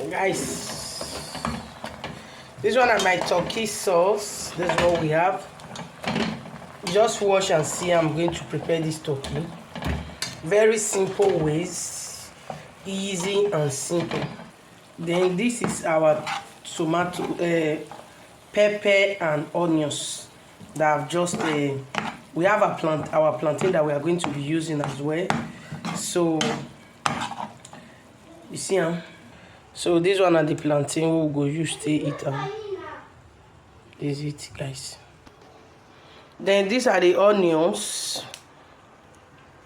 Guys, this one are my turkey sauce. This is what we have. Just watch and see. I'm going to prepare this turkey. Very simple ways, easy and simple. Then this is our tomato, pepper and onions that I've just we have our plantain that we are going to be using as well. So you see, so this one are the plantain we'll go use to eat. Is it, guys? Then these are the onions,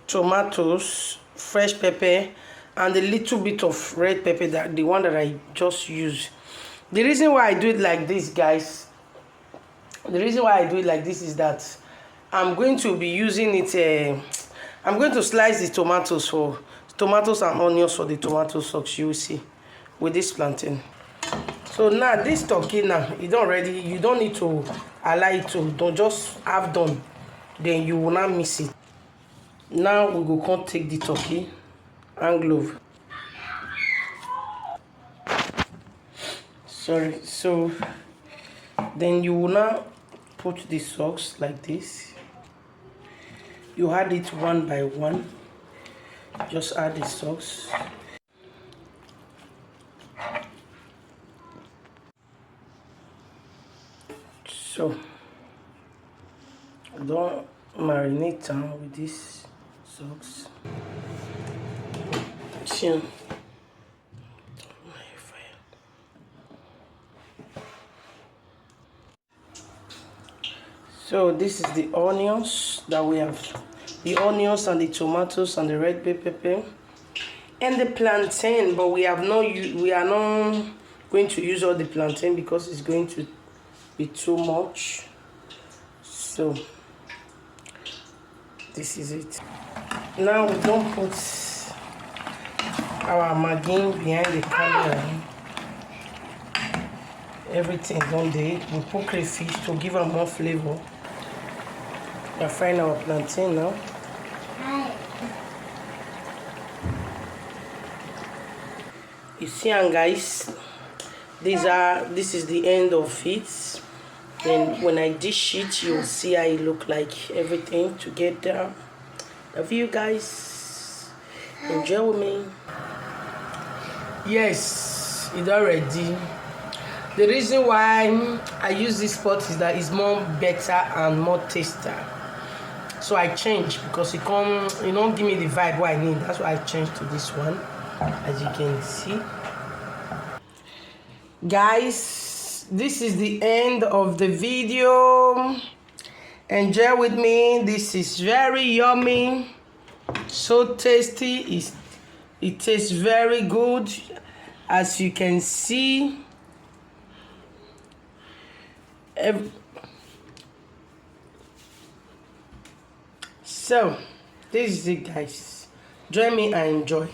tomatoes, fresh pepper, and a little bit of red pepper, that the one that I just used. The reason why I do it like this, guys, is that I'm going to be using it. I'm going to slice the tomatoes and onions for the tomato sauce. You will see with this plantain. So now this turkey, now you don't need to allow it to, don't just have done, then you will not miss it. Now we go come take the turkey and glove. Sorry. So then you will now put the sauce like this. You add it one by one. Just add the sauce. So don't marinate down with this sauce. See. So this is the onions that we have. The onions and the tomatoes and the red pepper and the plantain, but we are not going to use all the plantain because it's going to be too much. So this is it. Now we don't put our maggi behind the camera. Everything done there. We put crayfish to give them more flavor. We are frying our plantain now. You see, and guys, this is the end of it. Then when I dish it, you'll see how it look like, everything together. Love you guys. Enjoy with me. Yes, it's already. The reason why I use this pot is that it's more better and more tastier. So I changed because it don't give me the vibe what I need. That's why I changed to this one, as you can see. Guys, this is the end of the video. Enjoy with me. This is very yummy, so tasty. It tastes very good, as you can see. So this is it, guys. Join me and enjoy.